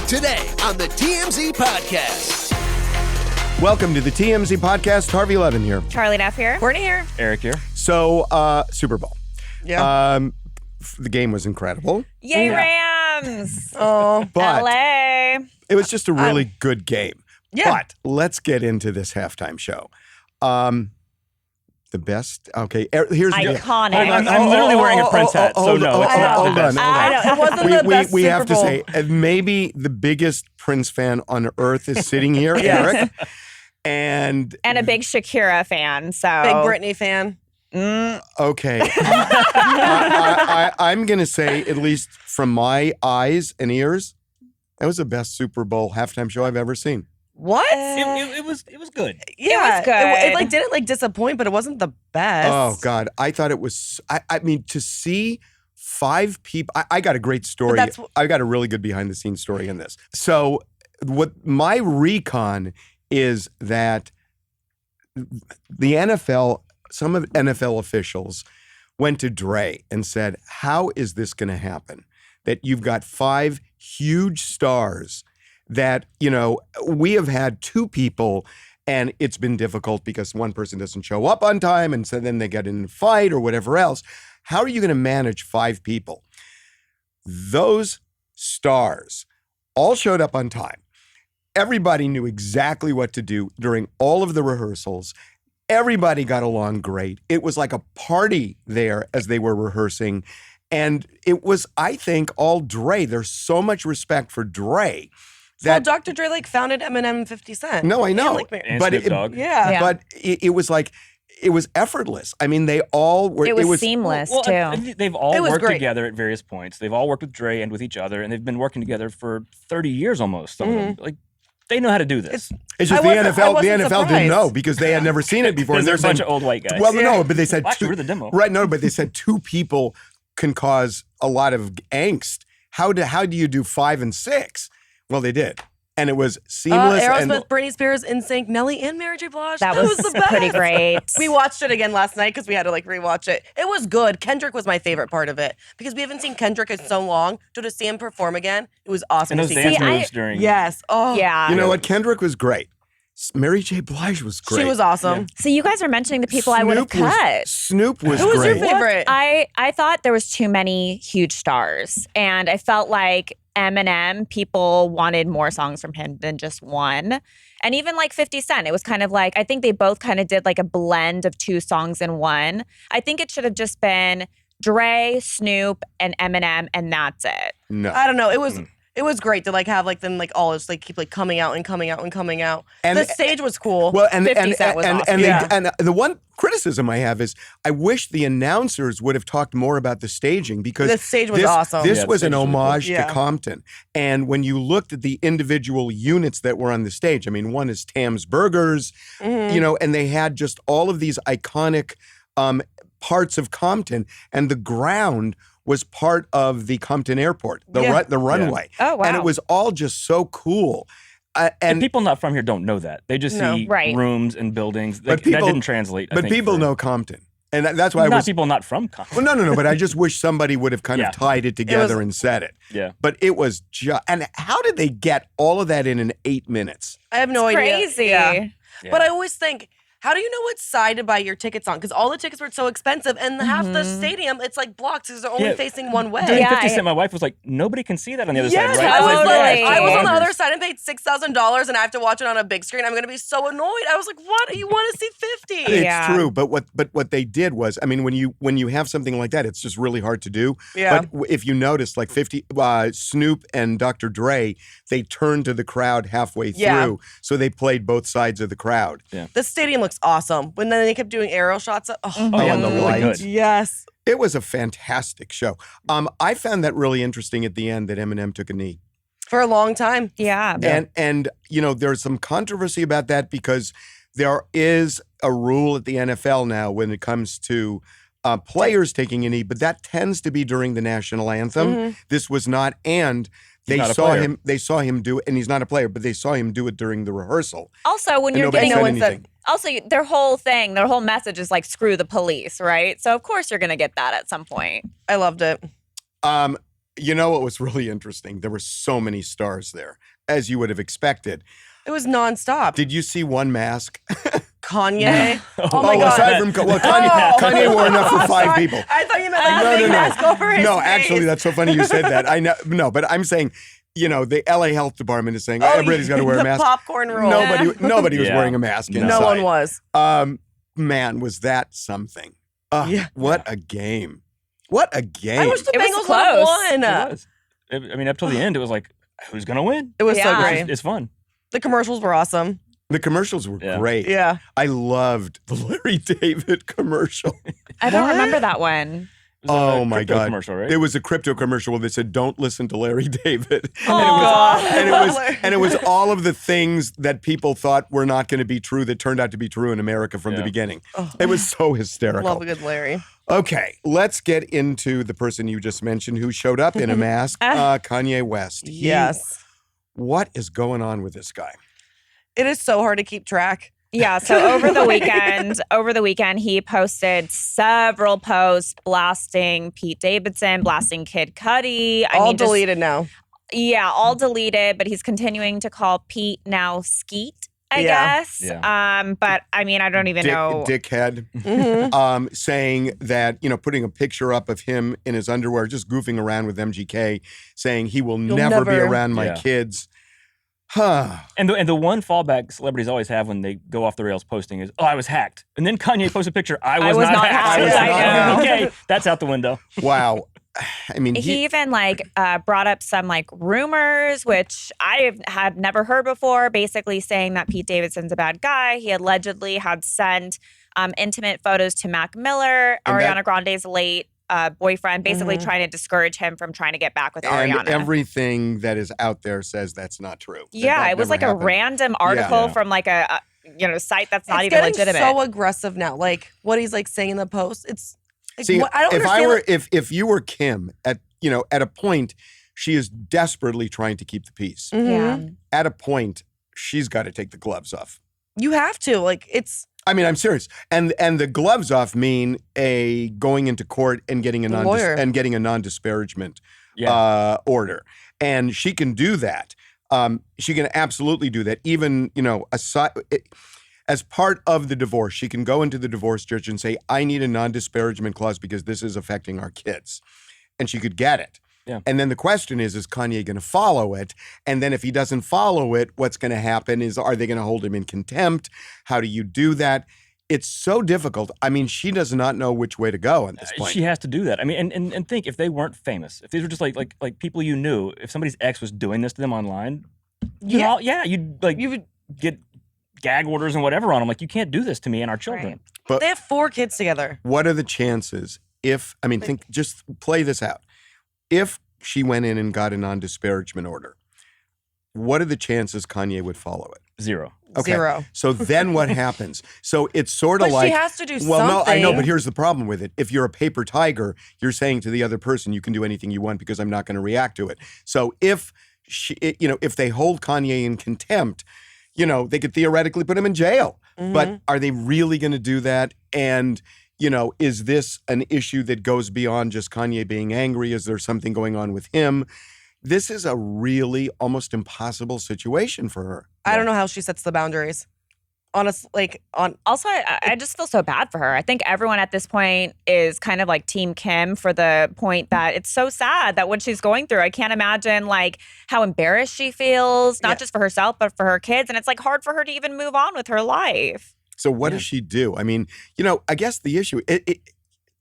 Today on the TMZ Podcast. Welcome to the TMZ Podcast. Harvey Levin here. Charlie Duff here. Courtney here. Eric here. So, Super Bowl. Yeah. The game was incredible. Yay, Rams! But LA. it was just a really good game. Yeah. But let's get into this halftime show. The best. Okay, here's the Iconic. I'm literally wearing a Prince hat, so no, it's not. Hold on. I know. It wasn't the best We Super have to Bowl. say, maybe the biggest Prince fan on earth is sitting here, Eric. And a big Shakira fan, so. Big Britney fan. okay, I'm gonna say, at least from my eyes and ears, that was the best Super Bowl halftime show I've ever seen. What? It was good. Yeah, was good. It didn't disappoint, but it wasn't the best. Oh God, I thought it was. I mean, to see 5 people. I got a great story. I got a really good behind the scenes story in this. So, what my recon is that the NFL, some of NFL officials went to Dre and said, "How is this going to happen? That you've got 5 huge stars." That, we have had 2 people and it's been difficult because one person doesn't show up on time and so then they get in a fight or whatever else. How are you going to manage 5 people? Those stars all showed up on time. Everybody knew exactly what to do during all of the rehearsals. Everybody got along great. It was like a party there as they were rehearsing. And it was, I think, all Dre. There's so much respect for Dre. Well, Dr. Dre founded Eminem and 50 Cent. No, I know. And Snoop Dogg. Yeah. But it was like, it was effortless. I mean, they all were. It was seamless, Well, too. they've all worked great. together at various points. They've all worked with Dre and with each other, and they've been working together for 30 years almost. Some of them. Like, they know how to do this. It's just I the wasn't NFL didn't surprised. know because they had never seen it before. Because They're there's a bunch saying, of old white guys. well, no, but they said Well, actually, 2. we're the demo. Right, no, but they said 2 people can cause a lot of angst. How do you do 5 and 6? Well, they did. And it was seamless. Aerosmith, Britney Spears, NSYNC, Nelly, and Mary J. Blige. That was the best. pretty great. We watched it again last night because we had to rewatch it. It was good. Kendrick was my favorite part of it because we haven't seen Kendrick in so long. So to see him perform again, it was awesome. And to those see dance Kendrick. moves during. Yes. Oh, Yeah. You know what? Kendrick was great. Mary J. Blige was great. She was awesome. So you guys are mentioning the people I would have cut. Snoop was Who was great. your favorite? I thought there was too many huge stars, and I felt like Eminem, people wanted more songs from him than just one. And even 50 Cent, it was kind of like, I think they both kind of did a blend of 2 songs in one. I think it should have just been Dre, Snoop, and Eminem, and that's it. No. I don't know. It was great to have them all just keep coming out and coming out and coming out. And the stage was cool. Well, and 50 Cent was awesome. and the one criticism I have is I wish the announcers would have talked more about the staging because The stage was awesome. This Yeah, the was an stage was really cool. homage Yeah. to Compton. And when you looked at the individual units that were on the stage, I mean, one is Tam's Burgers, and they had just all of these iconic parts of Compton, and the ground was part of the Compton Airport, the runway. Oh, wow. And it was all just so cool. And people not from here don't know that. They just see Right. rooms and buildings. But that people- didn't translate. I But think, people for- know Compton. And that's why I not was... people not from Compton. Well, no. But I just wish somebody would have kind Yeah. of tied it together and said it. Yeah. But it was just... And how did they get all of that in 8 minutes? I have no idea. Crazy. Yeah. Yeah. But I always think, how do you know what side to buy your tickets on? Because all the tickets were so expensive, and half the stadium, it's blocked because they're only Yeah. facing one way. During Yeah, 50 Cent, my wife was like, nobody can see that on the other Yes, side, right? I was Totally. I was on the Bonkers. other side and paid $6,000, and I have to watch it on a big screen. I'm going to be so annoyed. I was like, "What? You want to see 50?" It's Yeah. true. But what they did was, I mean, when you have something like that, it's just really hard to do. Yeah. But if you notice, 50 Snoop and Dr. Dre, they turned to the crowd halfway through, Yeah. so they played both sides of the crowd. The stadium looks awesome. When then they kept doing aerial shots. Oh, and the really lights. good. Yes. It was a fantastic show. I found that really interesting at the end that Eminem took a knee. For a long time. Yeah. And there's some controversy about that because there is a rule at the NFL now when it comes to players taking a knee, but that tends to be during the national anthem. This was not, and they not a saw player. him. They saw him do it, and he's not a player, but they saw him do it during the rehearsal. Also, when And you're nobody getting said anything. also their whole thing, their whole message is screw the police, right? So of course you're gonna get that at some point. I loved it. You know what was really interesting? There were so many stars there, as you would have expected. It was nonstop. Did you see one mask? Kanye. Oh my God. Aside from Kanye wore enough for 5 people. I thought you meant like a big mask over his No, face. actually, that's so funny you said that. I know, no, but I'm saying, the LA Health Department is saying everybody's got to wear a mask. The popcorn rule. Nobody was wearing a mask inside. No one was. Man, was that something? What a game! What a game! I wish the It was Bengals would close. have won. It was. I mean, up till the end, it was like, who's gonna win? It was so Yeah. great. It's fun. The commercials were awesome. The commercials were great. Yeah. I loved the Larry David commercial. I don't What? remember that one. It was a Oh my crypto God! Commercial, right? It was a crypto commercial where they said, "Don't listen to Larry David," Aw. and it was all of the things that people thought were not going to be true that turned out to be true in America from the beginning. Oh. It was so hysterical. Love a good Larry. Okay, let's get into the person you just mentioned who showed up in a mask, Kanye West. Yes. What is going on with this guy? It is so hard to keep track. Yeah, so over the weekend, he posted several posts blasting Pete Davidson, blasting Kid Cudi. All deleted now. Yeah, all deleted, but he's continuing to call Pete now Skeet, I Yeah. guess. Yeah. But I mean, I don't even know. Dickhead, Mhm. saying that, putting a picture up of him in his underwear, just goofing around with MGK, saying he will You'll never be never- around my Yeah. kids. Huh. And the one fallback celebrities always have when they go off the rails posting is, I was hacked. And then Kanye posts a picture, I was not hacked. I was not hacked. Okay, that's out the window. Wow. I mean, He even brought up some rumors, which I had never heard before, basically saying that Pete Davidson's a bad guy. He allegedly had sent intimate photos to Mac Miller, And Ariana Grande's late boyfriend, basically trying to discourage him from trying to get back with and Ariana. everything that is out there says that's not true. Yeah, it was like a random article from like a site that's not It's even getting legitimate. so aggressive now. Like what he's saying in the post. It's like, See, I don't if I understand. were, if you were Kim, at a point, she is desperately trying to keep the peace. Mhm. Yeah. At a point, she's got to take the gloves off. You have to. It's I mean, I'm serious. And the gloves off mean going into court and getting a lawyer. non-disparagement order. And she can do that. She can absolutely do that. Even, as part of the divorce, she can go into the divorce judge and say, I need a non-disparagement clause because this is affecting our kids. And she could get it. Yeah. And then the question is Kanye going to follow it? And then if he doesn't follow it, what's going to happen is, are they going to hold him in contempt? How do you do that? It's so difficult. I mean, she does not know which way to go at this point. She has to do that. I mean, and think, if they weren't famous, if these were just like people you knew, if somebody's ex was doing this to them online, you'd get gag orders and whatever on them. Like, you can't do this to me and our children. Right. But they have 4 kids together. what are the chances just play this out. If she went in and got a non-disparagement order, what are the chances Kanye would follow it? 0. Okay. 0. So then what happens? So it's sort of But like, she has to do well, no, I know, something. but here's the problem with it. If you're a paper tiger, you're saying to the other person, you can do anything you want because I'm not going to react to it. So if if they hold Kanye in contempt, they could theoretically put him in jail. But are they really going to do that? And is this an issue that goes beyond just Kanye being angry? Is there something going on with him? This is a really almost impossible situation for her. I don't know how she sets the boundaries. Honestly, Also, I just feel so bad for her. I think everyone at this point is kind of like Team Kim, for the point that it's so sad that what she's going through. I can't imagine how embarrassed she feels, not just for herself, but for her kids. And it's hard for her to even move on with her life. So what does she do? I mean, I guess the issue,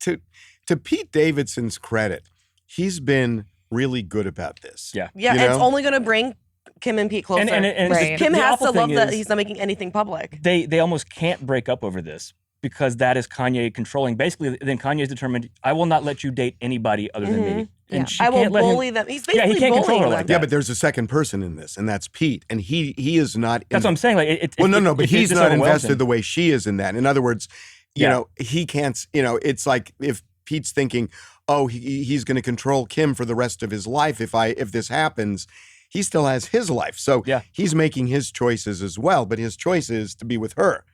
to Pete Davidson's credit, he's been really good about this. Yeah. yeah, You it's know? only going to bring Kim and Pete closer. And Right. Kim the has awful to love thing that is, he's not making anything public. They almost can't break up over this because that is Kanye controlling. Basically, then Kanye's determined, I will not let you date anybody other than me. And Yeah. she I will can't let him. bully them. He's Yeah, he basically can't control her bullying like them. that. Yeah, but there's a second person in this, and that's Pete. And he is not. That's what I'm saying. But he's this not overwhelms invested him. the way she is in that. In other words, he can't. It's like if Pete's thinking, oh, he's going to control Kim for the rest of his life if this happens. He still has his life, so he's making his choices as well. But his choice is to be with her,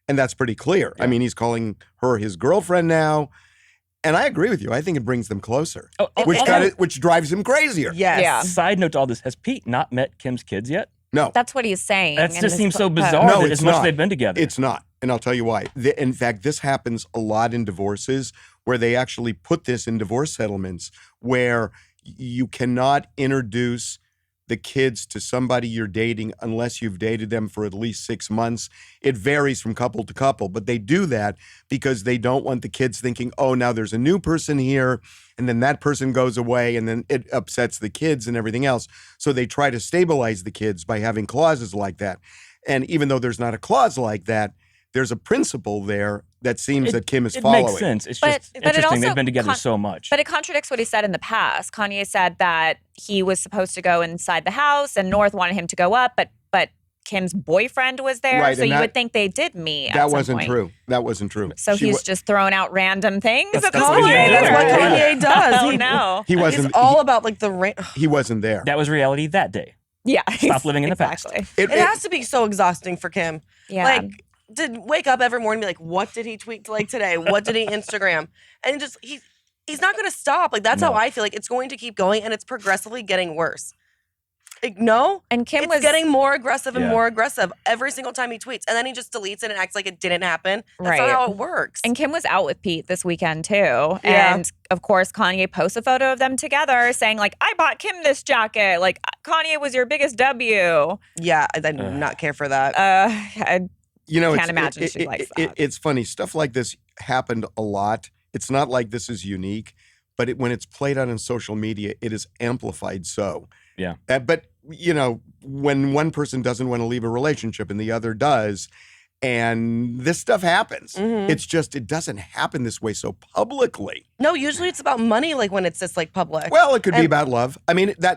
and that's pretty clear. I mean, he's calling her his girlfriend now. And I agree with you. I think it brings them closer, Oh, which drives him crazier. Yes. Yeah. Side note to all this: has Pete not met Kim's kids yet? No. That's what he's saying. That in just this seems so post. bizarre. No, that it's as much as not. they've been together. It's not. And I'll tell you why. In fact, this happens a lot in divorces where they actually put this in divorce settlements where you cannot introduce the kids to somebody you're dating unless you've dated them for at least 6 months. It varies from couple to couple, but they do that because they don't want the kids thinking, oh, now there's a new person here, and then that person goes away, and then it upsets the kids and everything else. So they try to stabilize the kids by having clauses like that. And even though there's not a clause like that, there's a principle there that seems that Kim is following. It makes sense. It's But just it interesting. also They've been together so much. But it contradicts what he said in the past. Kanye said that he was supposed to go inside the house and North wanted him to go up, but Kim's boyfriend was there. Right, so and you that- would think they did meet. That at some wasn't point. true. That wasn't true. So he's just throwing out random things That's at this what point. he That's what Yeah. Kanye does. Oh no. He wasn't. He's all about like the. he wasn't there. That was reality that day. Yeah. Stop living in the past. Exactly. It has to be so exhausting for Kim. Yeah. Like, to wake up every morning and be like, what did he tweet like today? What did he Instagram? And just he's not going to stop. Like, that's how I feel. Like, it's going to keep going, and it's progressively getting worse. Like, no, and Kim it's was getting more aggressive and Yeah. more aggressive every single time he tweets, and then he just deletes it and acts like it didn't happen. That's not Right. how it works. And Kim was out with Pete this weekend too. Yeah. And of course, Kanye posts a photo of them together saying, like, I bought Kim this jacket. Like, Kanye was your biggest W. Yeah, I do not care for that. I can't imagine it's, she likes that. It's funny. Stuff like this happened a lot. It's not like this is unique, but when it's played out on social media, it is amplified so. Yeah. But, when one person doesn't want to leave a relationship and the other does, and this stuff happens. Mhm. It's just, it doesn't happen this way so publicly. No, usually it's about money, like when it's just like public. Well, it could be And- about love. I mean, it's I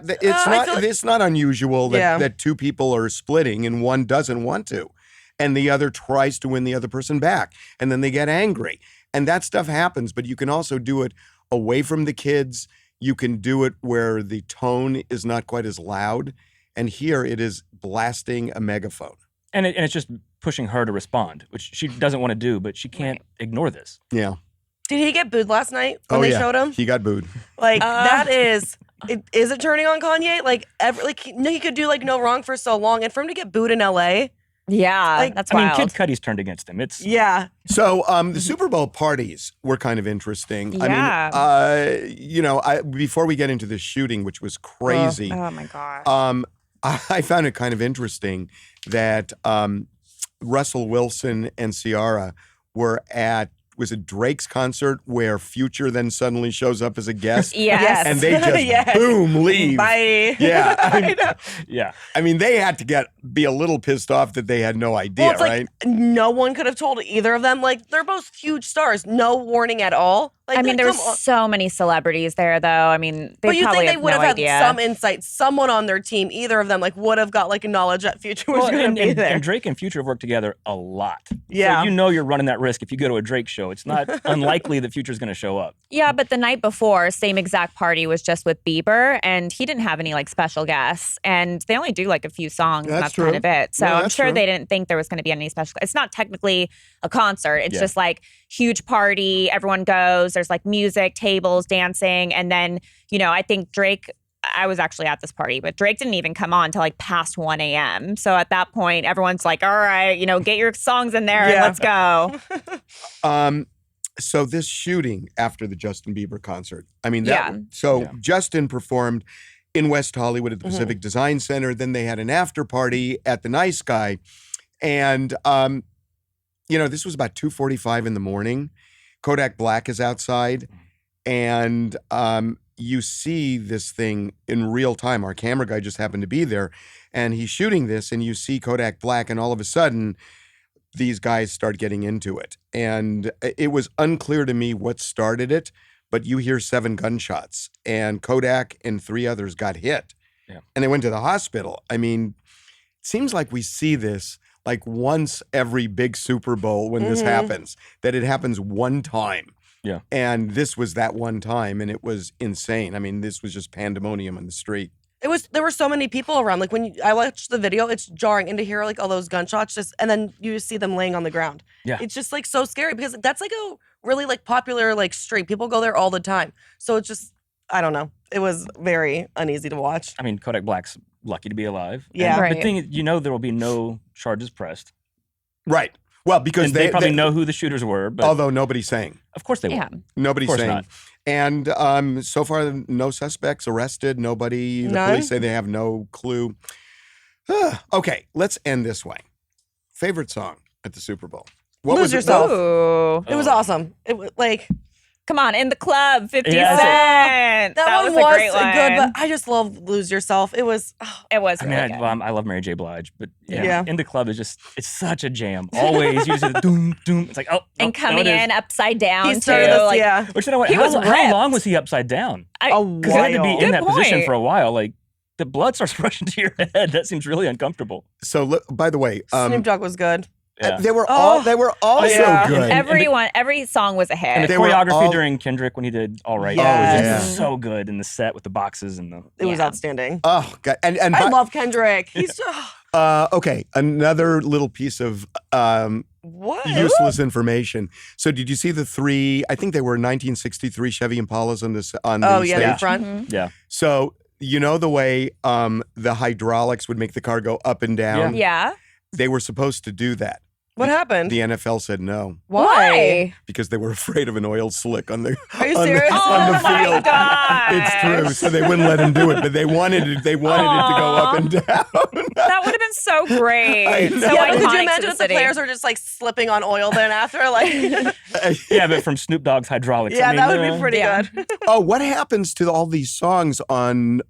not feel like- it's not unusual that, Yeah. that two people are splitting and one doesn't want to, and the other tries to win the other person back, and then they get angry, and that stuff happens. But you can also do it away from the kids. You can do it where the tone is not quite as loud, and here it is blasting a megaphone. And it's just pushing her to respond, which she doesn't want to do, but she can't ignore this. Yeah. Did he get booed last night when they showed him? He got booed. Like that is is it turning on Kanye? Like he could do like no wrong for so long, and for him to get booed in LA, Yeah, Like, that's I mean, wild. Kid Cudi's turned against him. It's yeah, So the Super Bowl parties were kind of interesting. Yeah. I mean, before we get into the shooting, which was crazy, Oh my gosh. I found it kind of interesting that Russell Wilson and Ciara were at, was it Drake's concert where Future then suddenly shows up as a guest? Yes. And they just Yes. boom, leave. Bye. Yeah. I know. yeah. I mean, they had to be a little pissed off that they had no idea, Well, it's right? like no one could have told either of them. Like they're both huge stars, no warning at all. Like I mean, there were come on. so many celebrities there, though. I mean, they But you probably think they have would no have idea. had some insight, someone on their team, either of them, like would have got like knowledge that Future was Well, going to be there. and Drake and Future have worked together a lot. Yeah. So you know you're running that risk if you go to a Drake show. It's not unlikely that Future's going to show up. Yeah, but the night before, same exact party was just with Bieber, and he didn't have any like special guests, and they only do like a few songs, and That's that's true. kind of it. So Yeah, I'm that's sure true. they didn't think there was going to be any special. It's not technically a concert. It's Yeah. just like huge party. Everyone goes. There's like music, tables, dancing, and then I think Drake. I was actually at this party, but Drake didn't even come on till like past 1 a.m. So at that point, everyone's like, "All right, get your songs in there and Yeah. let's go." So this shooting after the Justin Bieber concert, I mean, Yeah. Justin performed in West Hollywood at the Mhm. Pacific Design Center. Then they had an after party at the Nice Guy. And, this was about 2:45 in the morning. Kodak Black is outside. And you see this thing in real time. Our camera guy just happened to be there. And he's shooting this. And you see Kodak Black. And all of a sudden, these guys start getting into it. And it was unclear to me what started it, but you hear 7 gunshots, and Kodak and 3 others got hit. Yeah. And they went to the hospital. I mean, it seems like we see this like once every big Super Bowl when this Mhm. happens, that it happens one time. Yeah. And this was that one time, and it was insane. I mean, this was just pandemonium on the street. There were so many people around. Like I watched the video, it's jarring, and to hear like all those gunshots, and then you see them laying on the ground. Yeah, it's just like so scary because that's like a really like popular like street. People go there all the time, so it's just I don't know. It was very uneasy to watch. I mean, Kodak Black's lucky to be alive. Yeah, and right. The thing is, there will be no charges pressed. Right. Well, because they probably know who the shooters were. But although nobody's saying. Of course they won't. Nobody's saying. Not. And so far, no suspects arrested. Nobody. The police say they have no clue. Okay, let's end this way. Favorite song at the Super Bowl? Lose Yourself. Ooh. It was awesome. It was like. Come on, In the Club, 50 Yeah, Cent. That was one a was great one. good, but I just love Lose Yourself. It was. It was I really mean, good. I love Mary J. Blige, but Yeah. In the Club is it's such a jam. Always usually the doom doom. It's like and coming in upside down He too. started this, like, yeah. Which you know what? He was How ripped. long was he upside down? A Because he had to be while. in that position point. for a while. Like the blood starts rushing to your head. That seems really uncomfortable. So, by the way, Snoop Dogg was good. Yeah. they were all yeah. so good. Every song was a hit. And the They were choreography all- during Kendrick when he did All Right Yes. was just so good in the set with the boxes and the. It was Yeah. outstanding. Oh God! And I love Kendrick. He's okay. Another little piece of what? useless information. So, did you see the three? I think they were 1963 Chevy Impalas on the Oh stage. yeah, the front. Mhm. Yeah. So the way the hydraulics would make the car go up and down. Yeah. They were supposed to do that. What happened? The NFL said no Why? because they were afraid of an oil slick on the Are you on the- serious? on the Oh my field. gosh. It's true. So they wouldn't let him do it, but they wanted it. They wanted it to go up and down. That would have been so great. I know. So Yeah, iconic could you to imagine the if the city. players are just like slipping on oil then after? Like, Yeah, but from Snoop Dogg's hydraulics. yeah, I mean, that would be pretty Yeah. good. Oh, what happens to all these songs on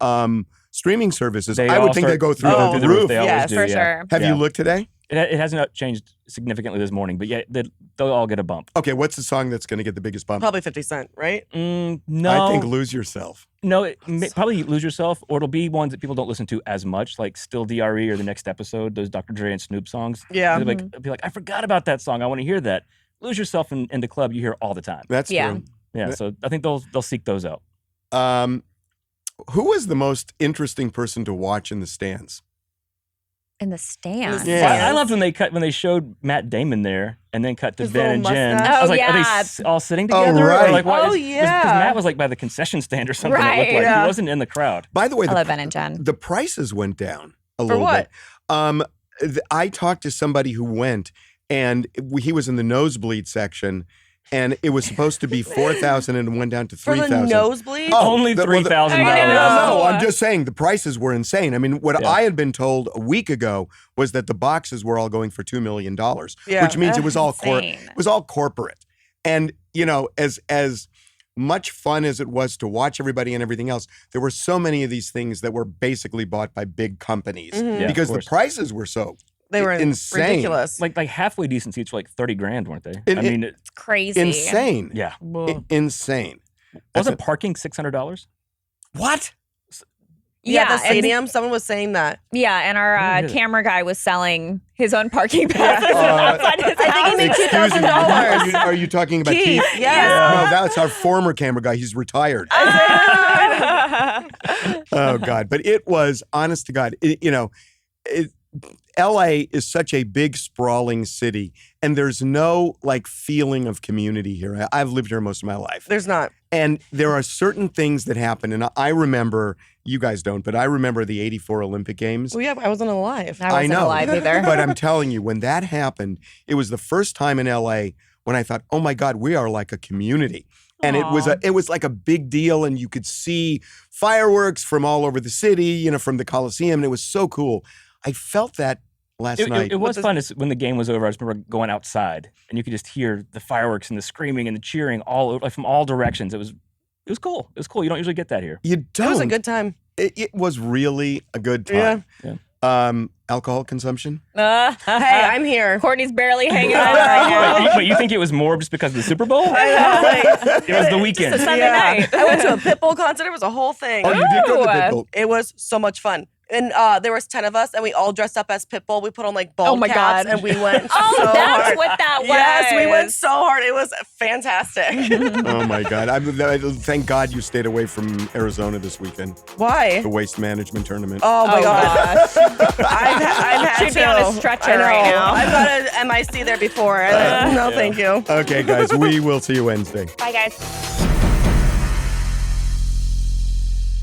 streaming services? They I all would think start they go through Oh. the the roof. They always Yes, do, for yeah. sure. Have Yeah. you looked today? It hasn't changed significantly this morning, but yeah, they'll all get a bump. Okay, what's the song that's going to get the biggest bump? Probably 50 Cent, right? No, I think Lose Yourself. No, probably Lose Yourself, or it'll be ones that people don't listen to as much, like Still DRE or The Next Episode, those Dr. Dre and Snoop songs. Yeah. They'll be like, I forgot about that song. I want to hear that. Lose Yourself in the Club, you hear all the time. That's Yeah. true. Yeah, so I think they'll seek those out. Who was the most interesting person to watch in the stands? In the stands. Yeah. I loved when they showed Matt Damon there and then cut to His Ben and little Jen. mustache. I was Oh, like, are they yeah. all sitting Oh, together? right. Or like, what? Oh, Because yeah. Matt was like by the concession stand or something. It looked Right. like Yeah. he wasn't in the crowd. By the way, I love Ben and Jen. the prices went down a For little what? bit. I talked to somebody who went, and he was in the nosebleed section, and it was supposed to be $4,000 and it went down to For the $3,000. nosebleed? Only well, $3,000. No, I'm just saying the prices were insane. I mean, what Yeah. I had been told a week ago was that the boxes were all going for $2 million, Yeah. which means it was all Insane. it was all corporate. And as much fun as it was to watch everybody and everything else, there were so many of these things that were basically bought by big companies Mhm. Yeah, because of the course. prices were so They were insane. ridiculous. Like halfway decent seats were like $30,000, weren't they? It- I mean, It's crazy. insane. yeah. Insane. Wasn't parking $600? What? Yeah, the and- stadium. Someone was saying that. Yeah, and our Yeah. camera guy was selling his own parking passes Yeah. outside his I think he house. made Excuse me, $2,000. Are you talking about Keith, Keith? yes. No, that's our former camera guy. He's retired. Oh God! But it was, honest to God, LA is such a big, sprawling city, and there's no feeling of community here. I've lived here most of my life, There's not. and there are certain things that happen. And I remember, you guys don't, but I remember the '84 Olympic Games. Well, yeah, I wasn't alive. I wasn't know. alive either. But I'm telling you, when that happened, it was the first time in LA when I thought, oh my God, we are like a community. And it was like a big deal, and you could see fireworks from all over the city, from the Coliseum, and it was so cool. I felt that last night. It was fun when the game was over. I just remember going outside and you could just hear the fireworks and the screaming and the cheering all over, from all directions. It was cool. It was cool. You don't usually get that here. You It don't. was a good time. It was really a good time. Yeah. Alcohol consumption? Hey, I'm here. Courtney's barely hanging on right now. But you think it was more just because of the Super Bowl? I know, like, It was the weekend. Sunday night. I went to a Pitbull concert. It was a whole thing. Oh, you did go to Ooh. Pitbull. It was so much fun. And there was 10 of us, and we all dressed up as Pitbull. We put on like bald my caps, God. and we went Oh, so that's hard. what that was. Yes, we went so hard. It was fantastic. Oh my God! Thank God you stayed away from Arizona this weekend. Why? The waste management tournament. Oh my God. gosh. I've had She'd be on a stretcher I know. right now. I've got an MIC there before. No, thank you. Okay, guys, we will see you Wednesday. Bye, guys.